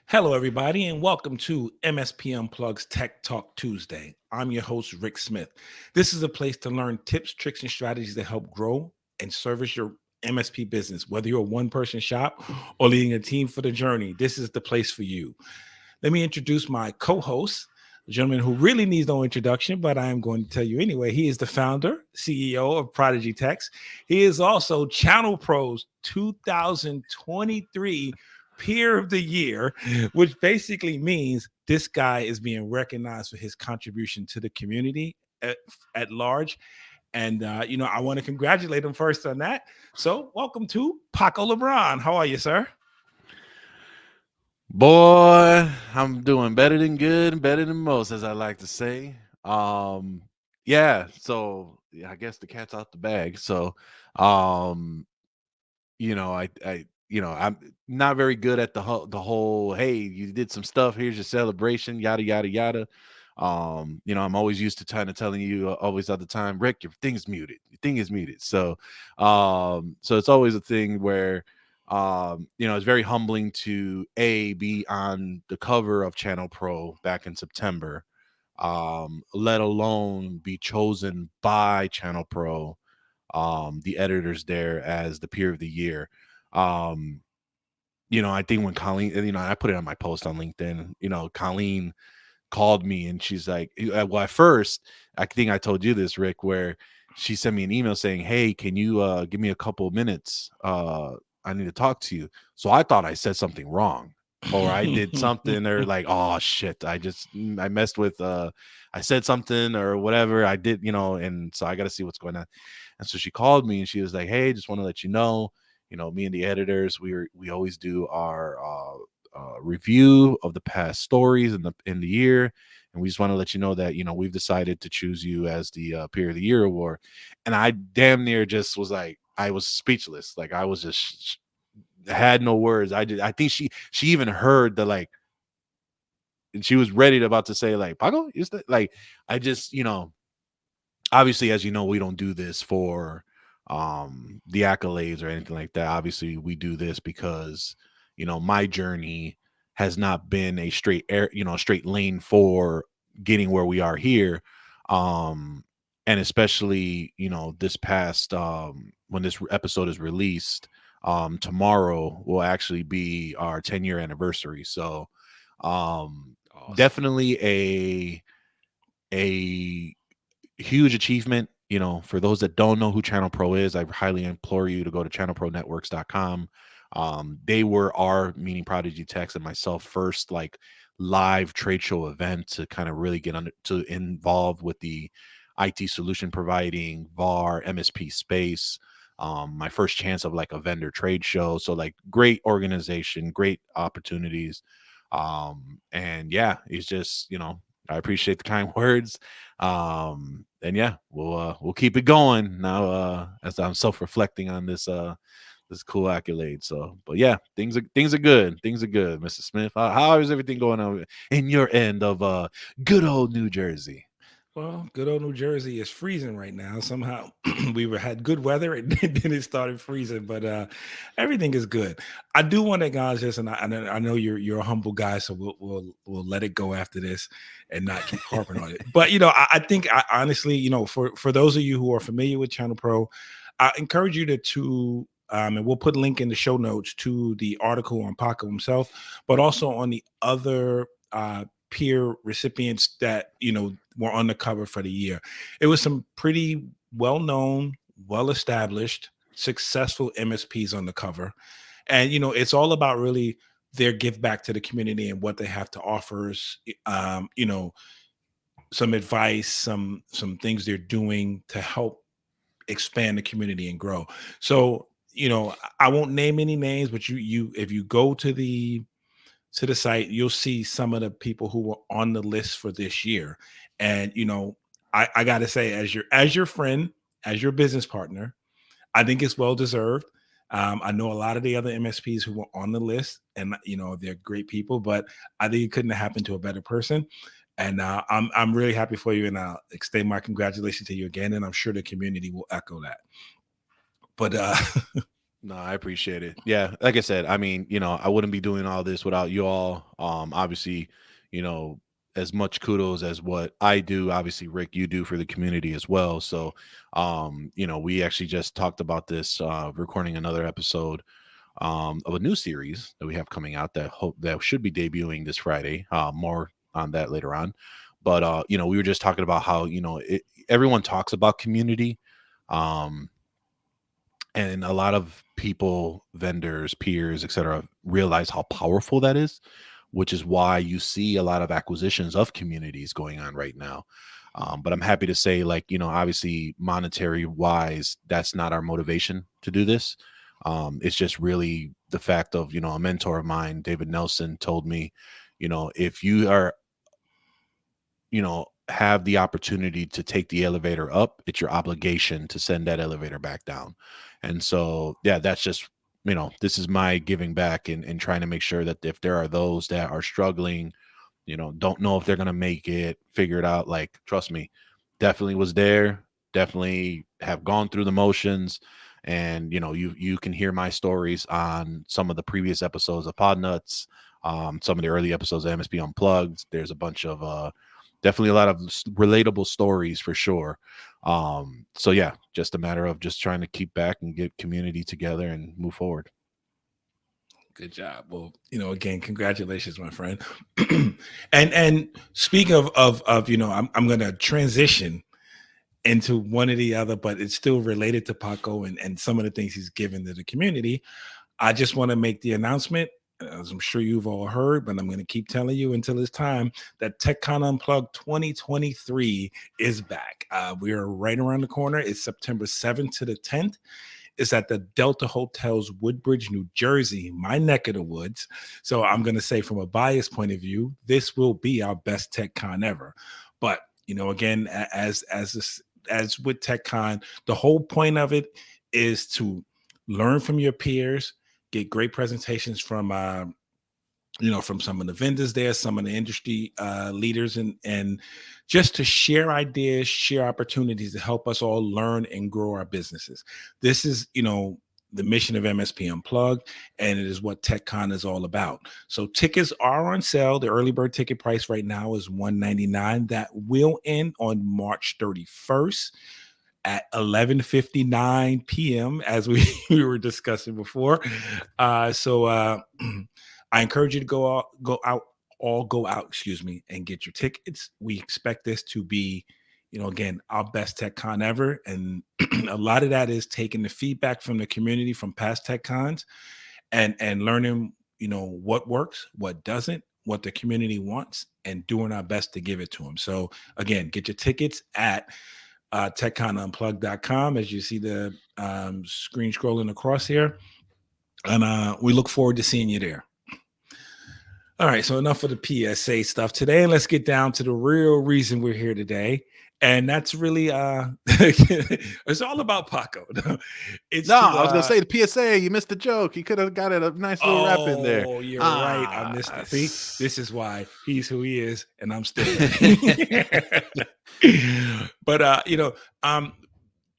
Hello, everybody, and welcome to MSP Unplugged's Tech Talk Tuesday. I'm your host, Rick Smith. This is a place to learn tips, tricks, and strategies that help grow and service your MSP business. Whether you're a one person shop or leading a team for the journey, this is the place for you. Let me introduce my co host, a gentleman who really needs no introduction, but I am going to tell you anyway. He is the founder, CEO of ProdigyTeks. He is also Channel Pros 2023 Peer of the Year, which basically means this guy is being recognized for his contribution to the community at large. And, I want to congratulate him first on that. So, welcome to Paco Lebron. How are you, sir? Boy, I'm doing better than good, better than most, as I like to say. I guess the cat's out the bag. Um, I'm not very good at the whole. Hey, you did some stuff. Here's your celebration. Yada yada yada. I'm always used to telling you always at the time, Rick, your thing's muted. Your thing is muted. So it's always a thing where it's very humbling to be on the cover of Channel Pro back in September, let alone be chosen by Channel Pro, the editors there, as the peer of the year. um I think when Colleen, I put it on my post on LinkedIn. Colleen called me and she's like, well, at first, I think I told you this, Rick, where she sent me an email saying, hey, can you give me a couple of minutes? I need to talk to you. So I thought I said something wrong, or I did something, or like, oh shit, I messed with I said something or whatever I did, and so I got to see what's going on. And so she called me and she was like, hey, just want to let you know, me and the editors, we always do our review of the past stories in the year, and we just want to let you know that we've decided to choose you as the peer of the year award. And I damn near just was like, I was speechless, like I was just had no words. I think she even heard the, like, and she was ready to about to say, like, Paco, is that, like, I just, obviously, as you know, we don't do this for the accolades or anything like that. Obviously, we do this because my journey has not been a straight air, straight lane for getting where we are here. um and especially, this past, when this episode is released, tomorrow will actually be our 10-year anniversary. So um Awesome. definitely a huge achievement. For those that don't know who Channel Pro is, I highly implore you to go to channelpronetworks.com. They were our, meaning ProdigyTeks and myself, first like live trade show event to kind of really get to involved with the IT solution providing VAR MSP space. My first chance of like a vendor trade show. So like great organization, great opportunities. And yeah, it's just, I appreciate the kind words. And yeah, we'll keep it going now, as I'm self-reflecting on this cool accolade. So, but yeah, things are good. Things are good, Mr. Smith. How is everything going on in your end of good old New Jersey? Well, good old New Jersey is freezing right now. Somehow had good weather and then it started freezing, but everything is good. I do want to acknowledge this, and I know you're a humble guy, so we'll let it go after this and not keep harping on it. But I think honestly, for those of you who are familiar with Channel Pro, I encourage you and we'll put a link in the show notes to the article on Paco himself, but also on the other peer recipients that were on the cover for the year. It was some pretty well-known, well-established, successful MSPs on the cover. And it's all about really their give back to the community and what they have to offer us, some advice, some things they're doing to help expand the community and grow. So I won't name any names, but you if you go to the site, you'll see some of the people who were on the list for this year. And I gotta say, as your friend, as your business partner, I think it's well deserved. I know a lot of the other MSPs who were on the list, and they're great people, but I think it couldn't have happened to a better person. And I'm really happy for you, and I'll extend my congratulations to you again. And I'm sure the community will echo that. But No, I appreciate it. Yeah, like I said, I mean, I wouldn't be doing all this without you all. Obviously, you know, as much kudos as what I do, obviously, Rick, you do for the community as well. So, we actually just talked about this, recording another episode of a new series that we have coming out that should be debuting this Friday. More on that later on. But we were just talking about how everyone talks about community. Um, and a lot of people, vendors, peers, etc., realize how powerful that is, which is why you see a lot of acquisitions of communities going on right now. But I'm happy to say, like, obviously, monetary wise, that's not our motivation to do this. It's just really the fact of, a mentor of mine, David Nelson, told me, if you are, have the opportunity to take the elevator up, it's your obligation to send that elevator back down. And so, yeah, that's just, this is my giving back and trying to make sure that if there are those that are struggling, don't know if they're going to make it, figure it out. Like, trust me, definitely was there, definitely have gone through the motions. And, you can hear my stories on some of the previous episodes of Pod Nuts, some of the early episodes of MSP Unplugged. There's a bunch of, definitely a lot of relatable stories for sure. So yeah, just a matter of just trying to keep back and get community together and move forward. Good job. Well, again, congratulations, my friend. and speaking of I'm going to transition into one or the other, but it's still related to Paco and some of the things he's given to the community. I just want to make the announcement, as I'm sure you've all heard, but I'm going to keep telling you until it's time, that TechCon Unplugged 2023 is back. We are right around the corner. It's September 7th to the 10th. It's at the Delta Hotels, Woodbridge, New Jersey, my neck of the woods. So I'm going to say, from a bias point of view, this will be our best TechCon ever. But again, as with TechCon, the whole point of it is to learn from your peers, get great presentations from from some of the vendors there, some of the industry leaders, and just to share ideas, share opportunities to help us all learn and grow our businesses. This is the mission of MSP Unplugged, and it is what TechCon is all about. So tickets are on sale. The early bird ticket price right now is $199. That will end on March 31st at 11:59 p.m., as we were discussing before. So I encourage you to go out, excuse me, and get your tickets. We expect this to be, again, our best tech con ever. And a lot of that is taking the feedback from the community from past tech cons and learning, what works, what doesn't, what the community wants, and doing our best to give it to them. So again, get your tickets at techconunplugged.com, as you see the screen scrolling across here. And we look forward to seeing you there. All right, so enough of the PSA stuff today. Let's get down to the real reason we're here today. And that's really it's all about Paco. It's I was gonna say the PSA. You missed the joke. You could have got it a nice little rap in there. Oh, you're right. I missed it. See, this is why he's who he is, and I'm still. But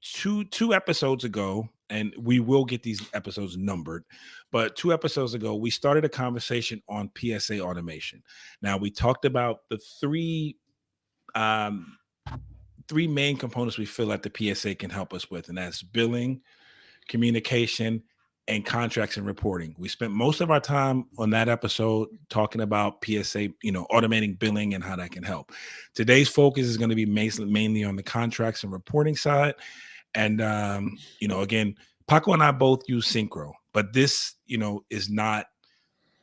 two episodes ago, and we will get these episodes numbered, but 2 episodes ago we started a conversation on PSA automation. Now, we talked about the three main components we feel like the PSA can help us with, and that's billing, communication, and contracts and reporting. We spent most of our time on that episode talking about PSA, automating billing and how that can help. Today's focus is going to be mainly on the contracts and reporting side. And again, Paco and I both use Synchro, but this is not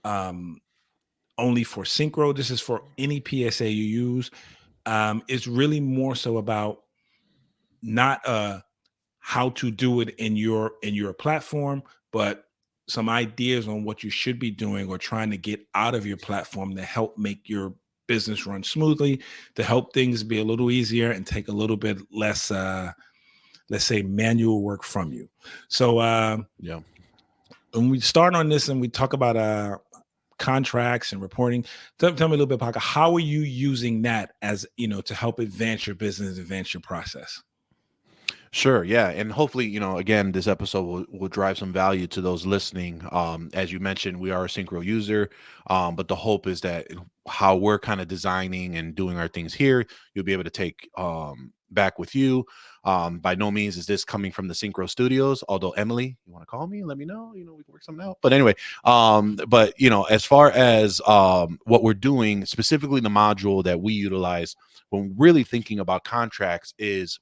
only for Synchro. This is for any PSA you use. It's really more so about not how to do it in your platform, but some ideas on what you should be doing or trying to get out of your platform to help make your business run smoothly, to help things be a little easier and take a little bit less let's say manual work from you. So Yeah. when we start on this and we talk about contracts and reporting, tell me a little bit, Paco, how are you using that as to help advance your business, advance your process? Sure, yeah, and hopefully, again, this episode will drive some value to those listening. As you mentioned, we are a Synchro user, but the hope is that how we're kind of designing and doing our things here, you'll be able to take back with you. By no means is this coming from the Synchro Studios. Although Emily, you want to call me, let me know. We can work something out. But anyway, but as far as what we're doing, specifically the module that we utilize when really thinking about contracts is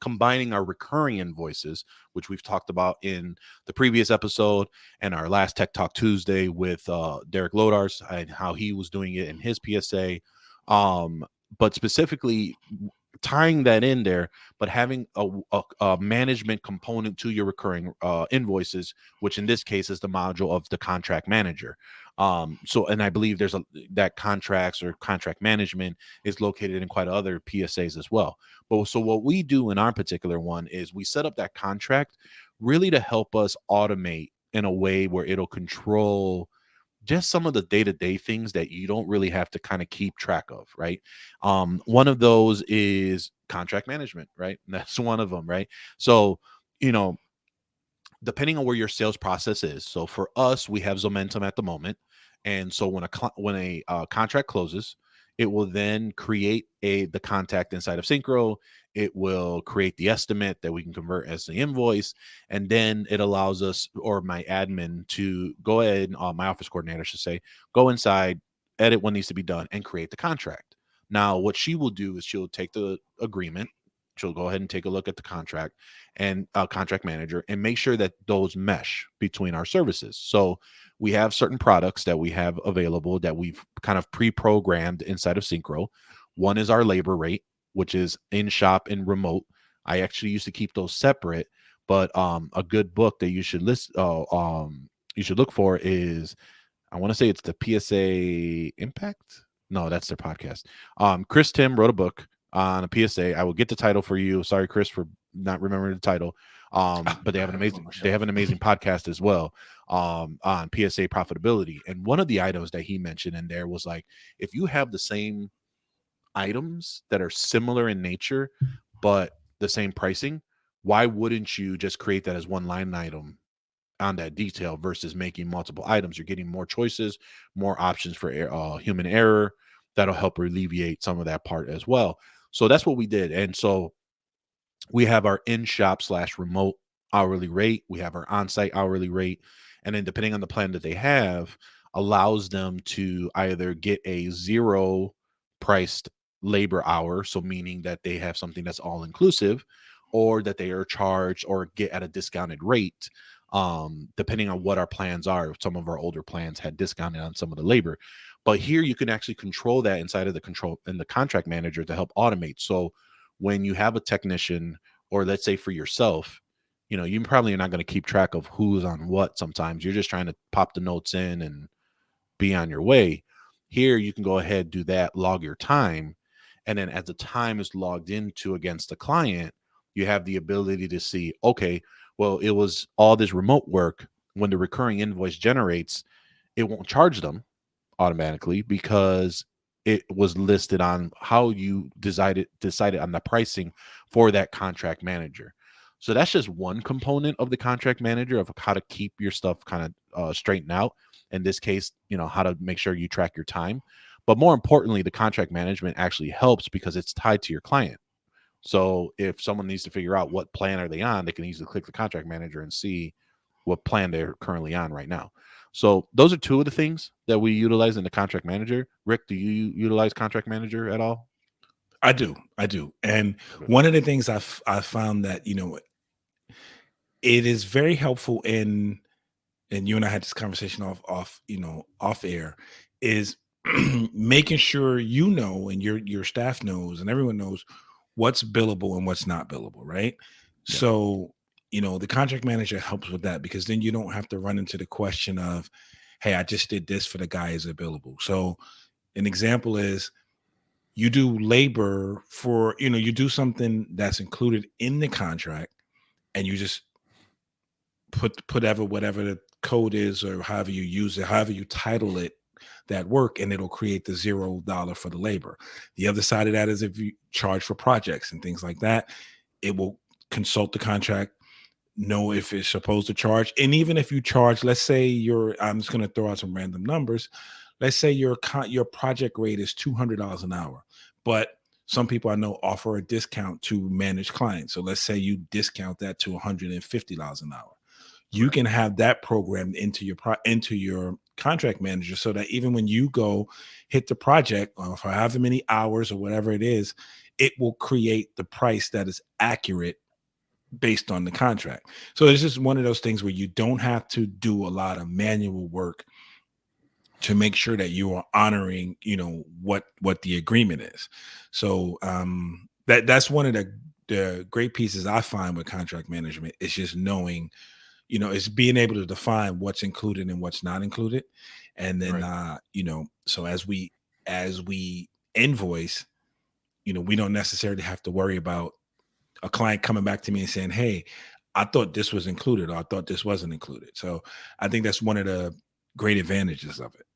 combining our recurring invoices, which we've talked about in the previous episode and our last Tech Talk Tuesday with Derek Lodars and how he was doing it in his PSA. But specifically tying that in there, but having a management component to your recurring invoices, which in this case is the module of the contract manager. So, and I believe there's that contracts or contract management is located in quite other PSAs as well. But so what we do in our particular one is we set up that contract really to help us automate in a way where it'll control just some of the day-to-day things that you don't really have to kind of keep track of, right? One of those is contract management, right? That's one of them, right? So, you know, depending on where your sales process is. So for us, we have Zomentum at the moment, and so when a contract closes, it will then create the contact inside of Synchro. It will create the estimate that we can convert as the invoice, and then it allows us or my admin to go ahead, my office coordinator should say, go inside, edit what needs to be done, and create the contract. Now, what she will do is she'll take the agreement. She'll go ahead and take a look at the contract and contract manager and make sure that those mesh between our services. So we have certain products that we have available that we've kind of pre-programmed inside of Synchro. One is our labor rate, which is in shop and remote. I actually used to keep those separate, but a good book that you should you should look for is, I want to say it's the PSA Impact. No, that's their podcast. Chris Tim wrote a book on a PSA. I will get the title for you. Sorry, Chris, for not remembering the title. But they have an amazing podcast as well on PSA profitability. And one of the items that he mentioned in there was like, if you have the same items that are similar in nature but the same pricing, why wouldn't you just create that as one line item on that detail versus making multiple items? You're getting more choices, more options for human error. That'll help alleviate some of that part as well. So that's what we did. And so we have our in-shop / remote hourly rate. We have our on-site hourly rate. And then depending on the plan that they have, allows them to either get a zero priced labor hour, so meaning that they have something that's all inclusive, or that they are charged or get at a discounted rate, depending on what our plans are. Some of our older plans had discounted on some of the labor, but here you can actually control that inside of the control and the contract manager to help automate. So when you have a technician, or let's say for yourself, you probably are not going to keep track of who's on what. Sometimes you're just trying to pop the notes in and be on your way. Here you can go ahead, do that, log your time, and then as the time is logged into against the client, you have the ability to see, okay, well, it was all this remote work. When the recurring invoice generates, it won't charge them automatically because it was listed on how you decided on the pricing for that contract manager. So that's just one component of the contract manager of how to keep your stuff kind of straightened out. In this case, how to make sure you track your time. But more importantly, the contract management actually helps because it's tied to your client. So if someone needs to figure out what plan are they on, they can easily click the contract manager and see what plan they're currently on right now. So those are two of the things that we utilize in the contract manager. Rick, do you utilize contract manager at all? I do. And Okay. one of the things I found that, it is very helpful and you and I had this conversation off air, is making sure and your staff knows and everyone knows what's billable and what's not billable, right? Yeah. So, the contract manager helps with that, because then you don't have to run into the question of, hey, I just did this for the guy, is it billable? So an example is, you do labor for, you do something that's included in the contract, and you just put whatever the code is, or however you use it, however you title it, that work, and it'll create the $0 for the labor. The other side of that is, if you charge for projects and things like that, it will consult the contract, know if it's supposed to charge. And even if you charge, let's say I'm just going to throw out some random numbers. Let's say your project rate is $200 an hour, but some people I know offer a discount to manage clients. So let's say you discount that to $150 an hour. You can have that programmed into your contract manager, so that even when you go hit the project, or for however many hours or whatever it is, it will create the price that is accurate based on the contract. So it's just one of those things where you don't have to do a lot of manual work to make sure that you are honoring, what the agreement is. So that's one of the great pieces I find with contract management. Is just knowing, it's being able to define what's included and what's not included. And then so as we invoice, we don't necessarily have to worry about a client coming back to me and saying, "Hey, I thought this was included, or I thought this wasn't included." So I think that's one of the great advantages of it.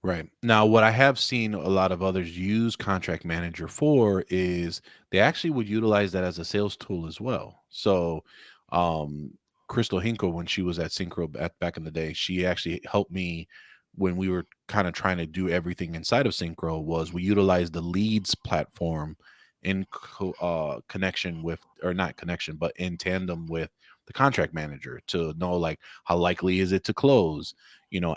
Right. Now, what I have seen a lot of others use Contract Manager for is they actually would utilize that as a sales tool as well. So, um, Crystal Hinkle, when she was at Synchro back in the day, she actually helped me when we were kind of trying to do everything inside of Synchro. Was we utilized the Leads platform in connection with, or not connection, but in tandem with the Contract Manager to know like how likely is it to close,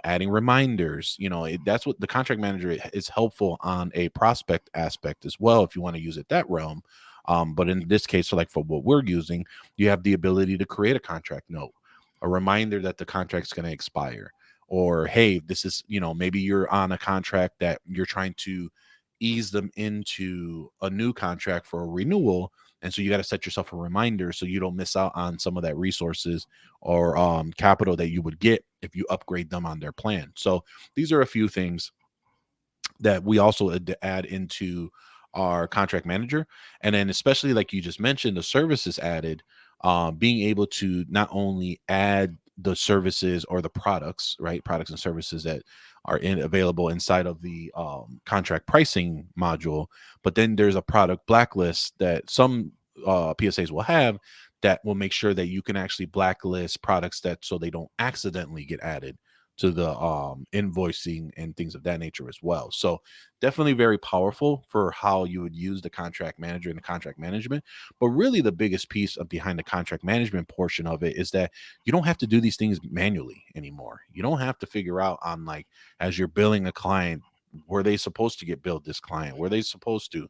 adding reminders. That's what the contract manager is helpful on a prospect aspect as well, if you want to use it that realm. But in this case, so like for what we're using, you have the ability to create a contract note, a reminder that the contract's going to expire, or hey, this is, maybe you're on a contract that you're trying to ease them into a new contract for a renewal. And so you got to set yourself a reminder so you don't miss out on some of that resources or capital that you would get if you upgrade them on their plan. So these are a few things that we also add into our contract manager. And then especially like you just mentioned, the services added, being able to not only add the services or the products, right? Products and services that are available inside of the contract pricing module, but then there's a product blacklist that some PSAs will have that will make sure that you can actually blacklist products that so they don't accidentally get added to the invoicing and things of that nature as well. So definitely very powerful for how you would use the contract manager and the contract management. But really the biggest piece of behind the contract management portion of it is that you don't have to do these things manually anymore. You don't have to figure out on like, as you're billing a client, were they supposed to get billed this client? Were they supposed to?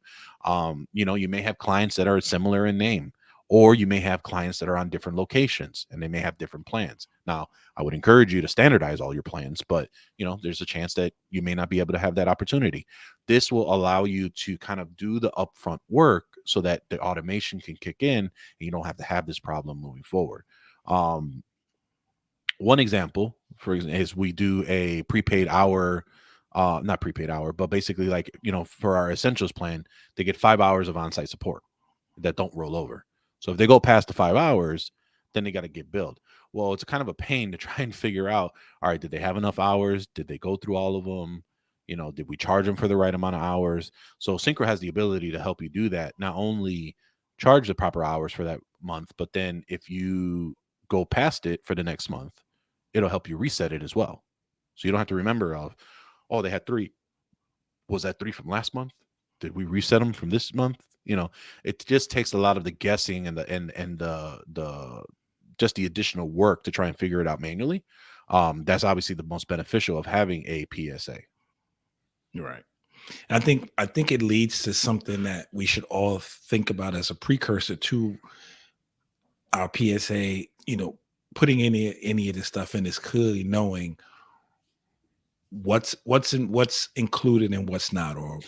You may have clients that are similar in name, or you may have clients that are on different locations and they may have different plans. Now, I would encourage you to standardize all your plans, but there's a chance that you may not be able to have that opportunity. This will allow you to kind of do the upfront work so that the automation can kick in and you don't have to have this problem moving forward. One example, for example, is we do a prepaid hour, not prepaid hour, but basically like, for our essentials plan, they get 5 hours of on-site support that don't roll over. So if they go past the 5 hours, then they got to get billed. Well, it's kind of a pain to try and figure out, all right, did they have enough hours? Did they go through all of them? Did we charge them for the right amount of hours? So Synchro has the ability to help you do that. Not only charge the proper hours for that month, but then if you go past it for the next month, it'll help you reset it as well. So you don't have to remember oh, they had 3. Was that 3 from last month? Did we reset them from this month? It just takes a lot of the guessing and the just the additional work to try and figure it out manually. That's obviously the most beneficial of having a PSA. Right. I think it leads to something that we should all think about as a precursor to our PSA. Putting any of this stuff in is clearly knowing what's included and what's not, or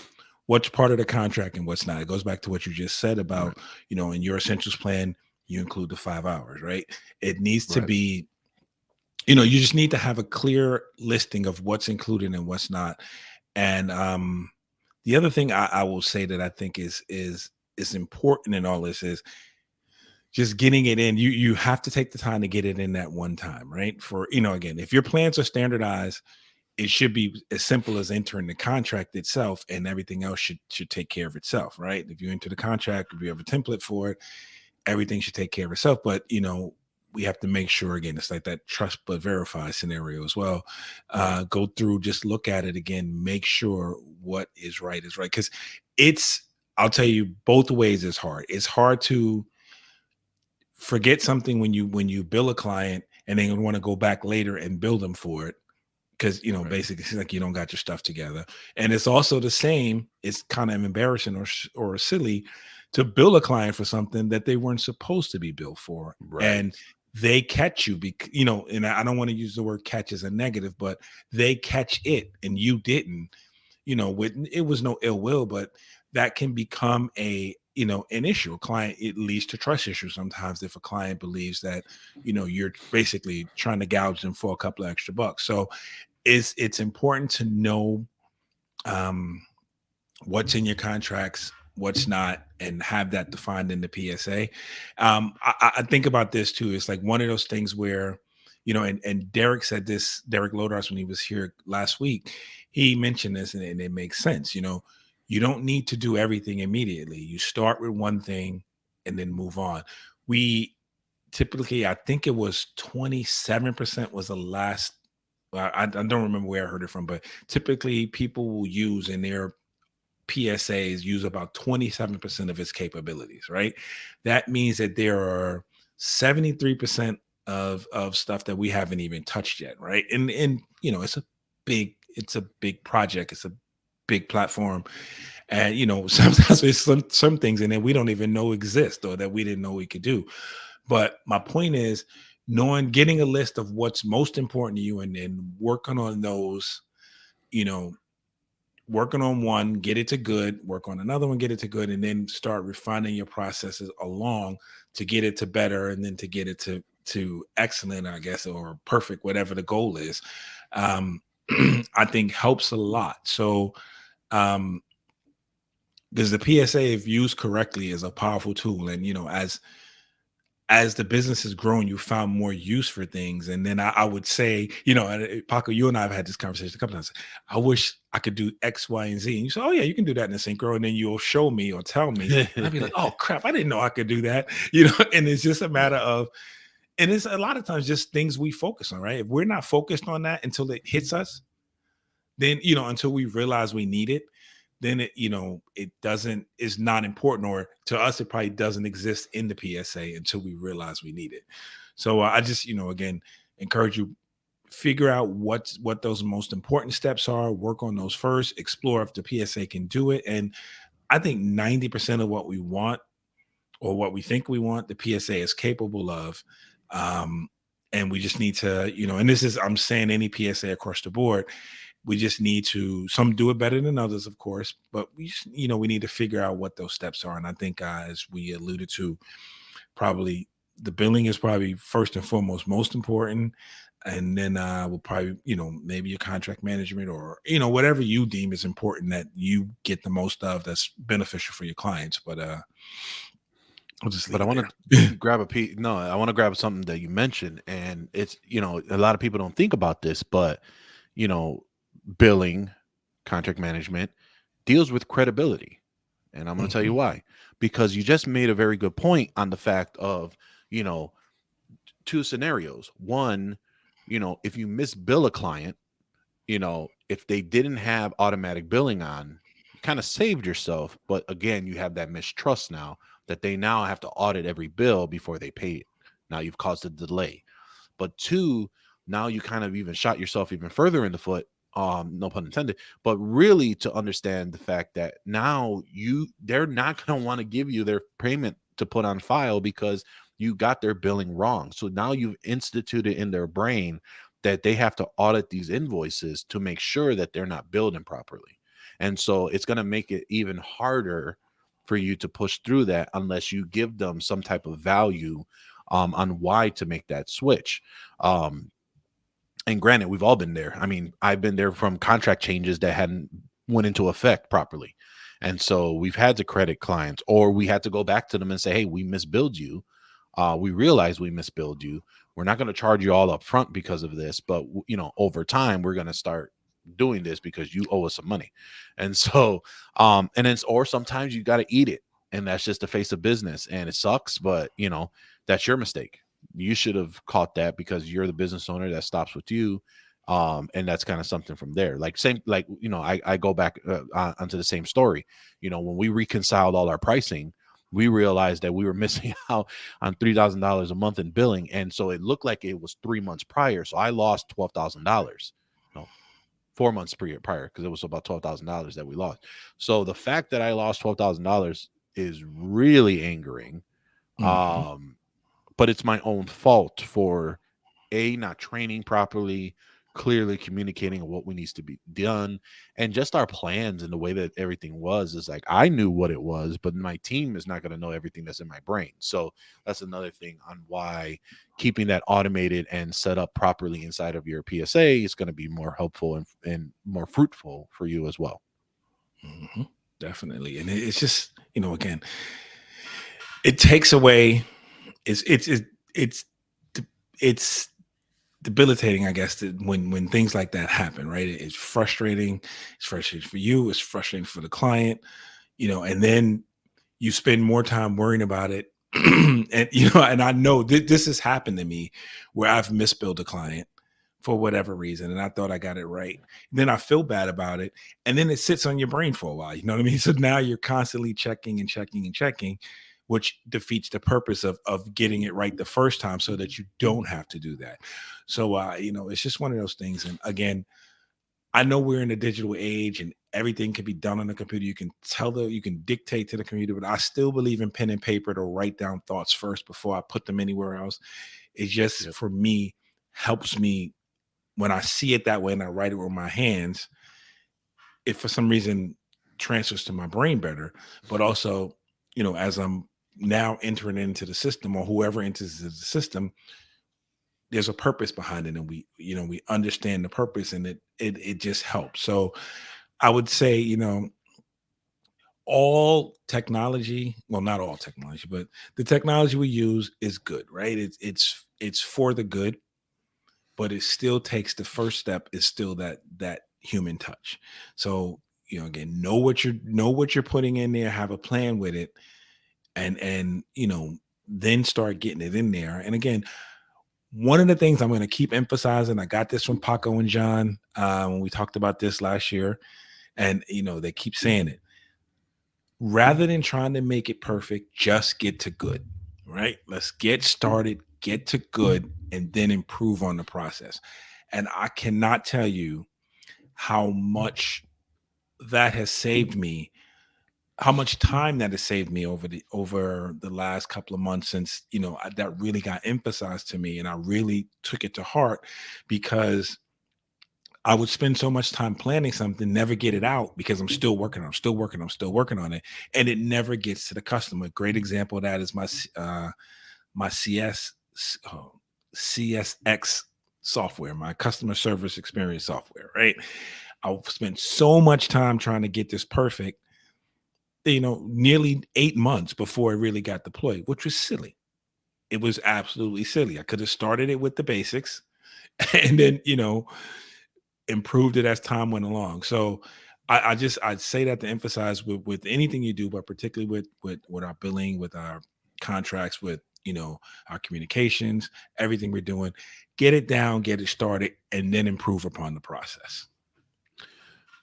what's part of the contract and what's not. It goes back to what you just said about, in your essentials plan, you include the 5 hours, right? It needs to be, you just need to have a clear listing of what's included and what's not. And the other thing I will say that I think is important in all this is just getting it in. You have to take the time to get it in that one time, right? For, again, if your plans are standardized, it should be as simple as entering the contract itself, and everything else should take care of itself, right? If you enter the contract, if you have a template for it, everything should take care of itself. But we have to make sure, again, it's like that trust but verify scenario as well. Go through, just look at it again, make sure what is right, because I'll tell you, both ways is hard. It's hard to forget something when you bill a client and then want to go back later and bill them for it, because Right. basically it's like you don't got your stuff together. And it's also the same, it's kind of embarrassing or silly to bill a client for something that they weren't supposed to be billed for, Right. and they catch you because and I don't want to use the word catch as a negative, but they catch it and you didn't. It was no ill will, but that can become an issue. A client, it leads to trust issues sometimes if a client believes that you're basically trying to gouge them for a couple of extra bucks. So it's important to know um what's in your contracts, what's not, and have that defined in the PSA. I think about this too. It's like one of those things where, and Derek said this, Derek Lodars, when he was here last week, he mentioned this, and it makes sense. You don't need to do everything immediately. You start with one thing and then move on. We typically, I think it was 27% was the last. I don't remember where I heard it from, but typically people will use in their PSAs use about 27% of its capabilities, right? That means that there are 73% of stuff that we haven't even touched yet, right? And it's a big project, it's a big platform. And sometimes there's some things in there we don't even know exist or that we didn't know we could do. But my point is getting a list of what's most important to you and then working on those, you know, working on one, get it to good, work on another one, get it to good, and then start refining your processes along to get it to better, and then to get it to excellent, I guess, or perfect, whatever the goal is. Um, I think helps a lot. So because the PSA, if used correctly, is a powerful tool, and as the business has grown, you found more use for things. And then I would say, Paco, you and I have had this conversation a couple times. I wish I could do X, Y, and Z. And you say, oh, yeah, you can do that in a synchro. And then you'll show me or tell me. And I'd be like, oh, crap, I didn't know I could do that. And it's just a matter of, and it's a lot of times just things we focus on, right? If we're not focused on that until it hits us, then, until we realize we need it, then it doesn't, is not important, or to us it probably doesn't exist in the PSA until we realize we need it. So I just again encourage you, figure out what those most important steps are, work on those first, explore if the PSA can do it. And I think 90% of what we want, or what we think we want, the PSA is capable of. um and we just need to, and this is, I'm saying any PSA across the board, we just need to, some do it better than others, of course, but we just, we need to figure out what those steps are. And I think, as we alluded to, probably the billing is probably first and foremost most important. And then we'll probably, maybe your contract management, or, whatever you deem is important that you get the most of, that's beneficial for your clients. But I'll just But leave I it want there. to grab a piece. No, I want to grab something that you mentioned, and it's a lot of people don't think about this, but you know, billing, contract management deals with credibility, and I'm going to tell you Mhm. why. Because you just made a very good point on the fact of you know two scenarios. One, if you misbill a client, if they didn't have automatic billing on, you kind of saved yourself. But again, you have that mistrust now that they now have to audit every bill before they pay it. Now you've caused a delay. But two, now you kind of even shot yourself even further in the foot. No pun intended, but really to understand the fact that now they're not going to want to give you their payment to put on file because you got their billing wrong. So now you've instituted in their brain that they have to audit these invoices to make sure that they're not billed improperly. And so it's going to make it even harder for you to push through that unless you give them some type of value on why to make that switch. Um, and granted, we've all been there. I mean, I've been there from contract changes that hadn't went into effect properly. And so we've had to credit clients, or we had to go back to them and say, hey, we misbilled you. We realize we misbilled you. We're not going to charge you all up front because of this, but over time, we're going to start doing this because you owe us some money. And so, and then, or sometimes you got to eat it. and that's just the face of business, and it sucks, but that's your mistake. You should have caught that because you're the business owner. That stops with you. And that's kind of something from there. Like same, like, I go back onto the same story. When we reconciled all our pricing, we realized that we were missing out on $3,000 a month in billing. And so it looked like it was 3 months prior. So I lost $12,000. No, 4 months prior, because it was about $12,000 that we lost. So the fact that I lost $12,000 is really angering. Mm-hmm. But it's my own fault for not training properly, clearly communicating what we needs to be done, and just our plans and the way that everything was is like I knew what it was, but my team is not going to know everything that's in my brain. So that's another thing on why keeping that automated and set up properly inside of your PSA is going to be more helpful and more fruitful for you as well. Mm-hmm. Definitely. And it's just, again, it takes away, it's it's debilitating, I guess, when things like that happen, right? It's frustrating. It's frustrating for you. It's frustrating for the client, and then you spend more time worrying about it. And, and I know this has happened to me where I've misbilled a client for whatever reason. And I thought I got it right. Then I feel bad about it. And then it sits on your brain for a while. You know what I mean? So now you're constantly checking and checking and checking, which defeats the purpose of getting it right the first time so that you don't have to do that. So, it's just one of those things. And again, I know we're in a digital age and everything can be done on the computer. You can you can dictate to the computer, but I still believe in pen and paper to write down thoughts first before I put them anywhere else. It just, Yep. for me, helps me when I see it that way and I write it with my hands. It for some reason transfers to my brain better, but also, as I'm now entering into the system or whoever enters the system, there's a purpose behind it, and we understand the purpose, and it just helps. So I would say, all technology, well, not all technology, but the technology we use is good, right? It's for the good, but it still takes the first step is still that human touch. So, again, know what you're putting in there, have a plan with it, and then start getting it in there. And again, one of the things I'm going to keep emphasizing, I got this from Paco and John when we talked about this last year, and they keep saying it. Rather than trying to make it perfect, just get to good, right? Let's get started, get to good, and then improve on the process. And I cannot tell you how much that has saved me, how much time that has saved me over the last couple of months since that really got emphasized to me, and I really took it to heart because I would spend so much time planning something, never get it out because I'm still working on, I'm still working, I'm still working on it, and it never gets to the customer. Great example of that is my CSX software, my customer service experience software. Right, I've spent so much time trying to get this perfect. Nearly 8 months before it really got deployed, which was silly. It was absolutely silly. I could have started it with the basics, and then improved it as time went along. So I'd say that to emphasize with anything you do, but particularly with our billing, with our contracts, with our communications, everything we're doing, get it down, get it started, and then improve upon the process.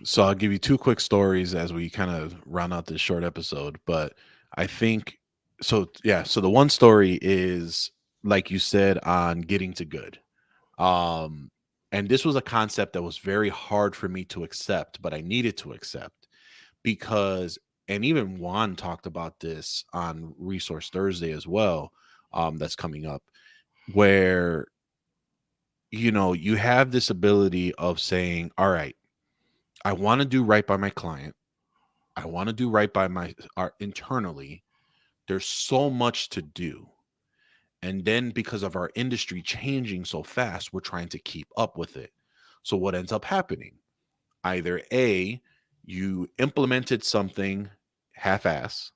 So I'll give you two quick stories as we kind of round out this short episode. But I think so. Yeah. So the one story is like you said on getting to good. Um, and this was a concept that was very hard for me to accept, but I needed to accept because, and even Juan talked about this on Resource Thursday as well. That's coming up where you have this ability of saying, all right, I want to do right by my client. I want to do right by my internally. There's so much to do. And then because of our industry changing so fast, we're trying to keep up with it. So what ends up happening? Either A, you implemented something half-ass,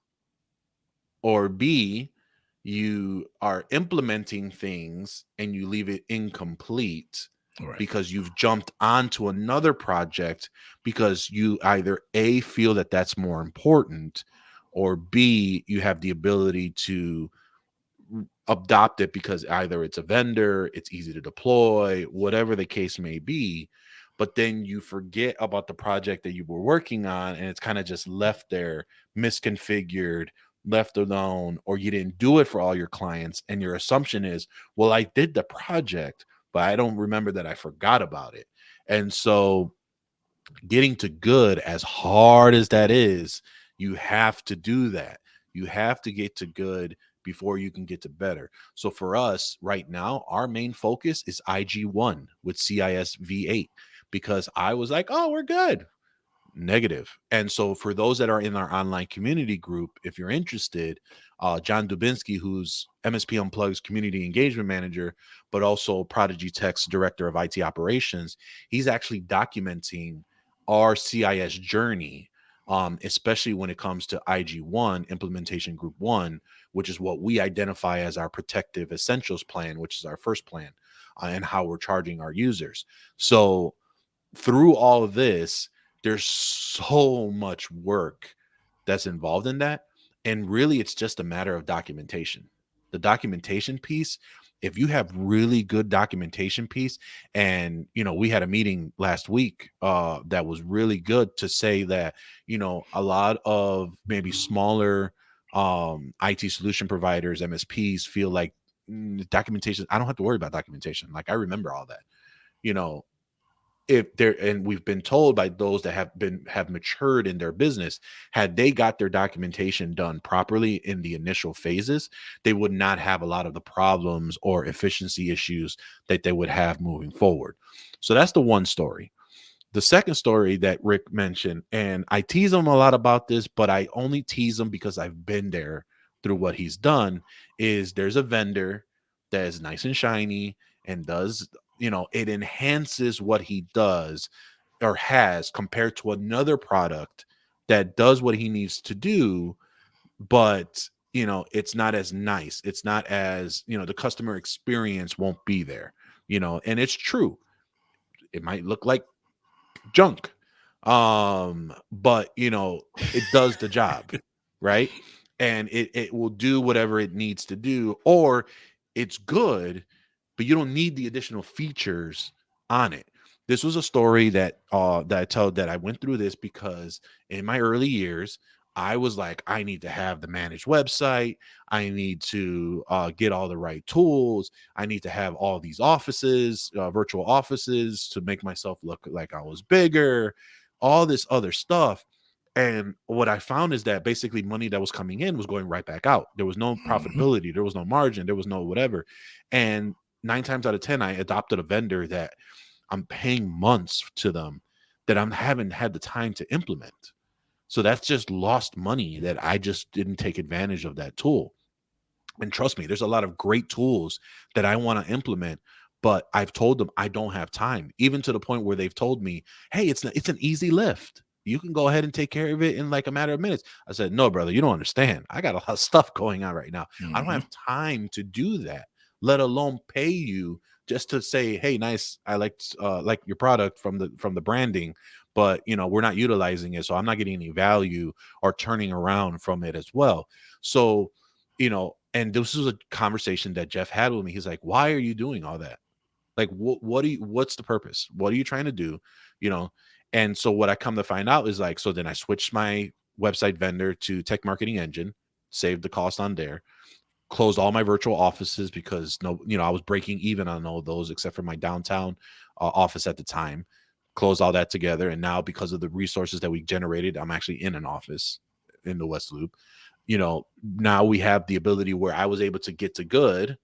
or B, you are implementing things and you leave it incomplete Right. because you've jumped onto another project because you either A, feel that that's more important, or B, you have the ability to adopt it because either it's a vendor, it's easy to deploy, whatever the case may be. But then you forget about the project that you were working on, and it's kind of just left there, misconfigured, left alone, or you didn't do it for all your clients. And your assumption is, well, I did the project, but I don't remember that I forgot about it. And so getting to good, as hard as that is, you have to do that. You have to get to good before you can get to better. So for us right now, our main focus is IG1 with CIS V8, because I was like, oh, we're good. Negative. And so for those that are in our online community group, if you're interested, John Dubinsky, who's MSP Unplugged's community engagement manager, but also ProdigyTeks director of IT operations, he's actually documenting our CIS journey, especially when it comes to IG1 implementation group 1, which is what we identify as our protective essentials plan, which is our first plan, and how we're charging our users. So through all of this, there's so much work that's involved in that. And really, it's just a matter of documentation. The documentation piece, if you have really good documentation piece, and we had a meeting last week that was really good to say that, a lot of maybe smaller IT solution providers, MSPs, feel like documentation, I don't have to worry about documentation. Like, I remember all that, you know, if they're, and we've been told by those that have matured in their business, had they got their documentation done properly in the initial phases, they would not have a lot of the problems or efficiency issues that they would have moving forward. So that's the one story. The second story that Rick mentioned, and I tease him a lot about this, but I only tease him because I've been there through what he's done, is there's a vendor that is nice and shiny and does, it enhances what he does or has compared to another product that does what he needs to do, but it's not as nice. It's not as, the customer experience won't be there, and it's true. It might look like junk, but it does the job, right? And it will do whatever it needs to do, or it's good, but you don't need the additional features on it. This was a story that I told, that I went through this because in my early years, I was like, I need to have the managed website. I need to get all the right tools. I need to have all these offices, virtual offices, to make myself look like I was bigger, all this other stuff. And what I found is that basically money that was coming in was going right back out. There was no Mhm. profitability. There was no margin. There was no whatever. And 9 times out of 10, I adopted a vendor that I'm paying months to them that I haven't had the time to implement. So that's just lost money that I just didn't take advantage of that tool. And trust me, there's a lot of great tools that I want to implement, but I've told them I don't have time, even to the point where they've told me, hey, it's an easy lift. You can go ahead and take care of it in like a matter of minutes. I said, no, brother, you don't understand. I got a lot of stuff going on right now. I don't Mhm. have time to do that, let alone pay you just to say, hey, nice, I like your product from the branding, but we're not utilizing it. So I'm not getting any value or turning around from it as well. So and this was a conversation that Jeff had with me. He's like, why are you doing all that? Like, what's the purpose? What are you trying to do? You know? And so what I come to find out is like, so then I switched my website vendor to Tech Marketing Engine, saved the cost on there, closed all my virtual offices because I was breaking even on all those except for my downtown office at the time. Closed all that together. And now because of the resources that we generated, I'm actually in an office in the West Loop. Now we have the ability where I was able to get to good,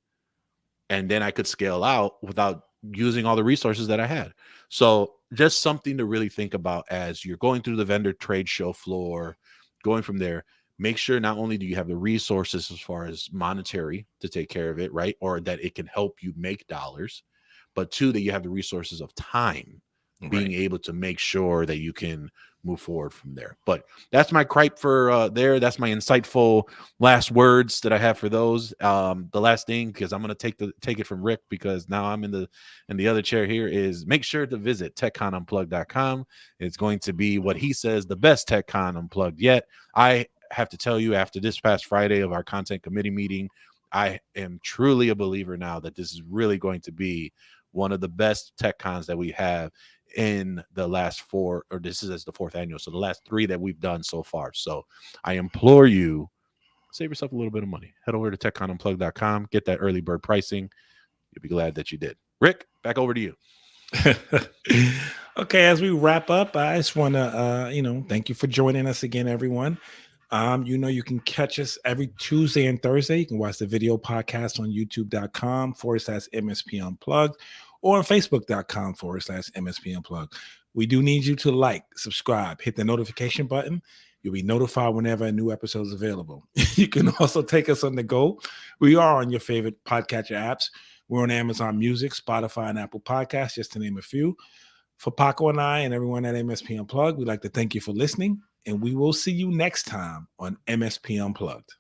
and then I could scale out without using all the resources that I had. So just something to really think about as you're going through the vendor trade show floor, going from there. Make sure not only do you have the resources as far as monetary to take care of it, right? Or that it can help you make dollars, but two, that you have the resources of time, being Right. able to make sure that you can move forward from there. But that's my gripe for there. That's my insightful last words that I have for those. The last thing, because I'm gonna take it from Rick, because now I'm in the other chair here, is make sure to visit techconunplugged.com. It's going to be what he says the best TechCon Unplugged yet. I have to tell you, after this past Friday of our content committee meeting, I am truly a believer now that this is really going to be one of the best tech cons that we have in the last 4, or this is as the 4th annual. So the last 3 that we've done so far. So I implore you, save yourself a little bit of money. Head over to TechConUnplugged.com, get that early bird pricing. You'll be glad that you did. Rick, back over to you. Okay, as we wrap up, I just want to, thank you for joining us again, everyone. You can catch us every Tuesday and Thursday. You can watch the video podcast on youtube.com/MSP Unplugged or on Facebook.com/MSP Unplugged. We do need you to like, subscribe, hit the notification button. You'll be notified whenever a new episode is available. You can also take us on the go. We are on your favorite podcatcher apps. We're on Amazon Music, Spotify, and Apple Podcasts, just to name a few. For Paco and I and everyone at MSP Unplugged, we'd like to thank you for listening, and we will see you next time on MSP Unplugged.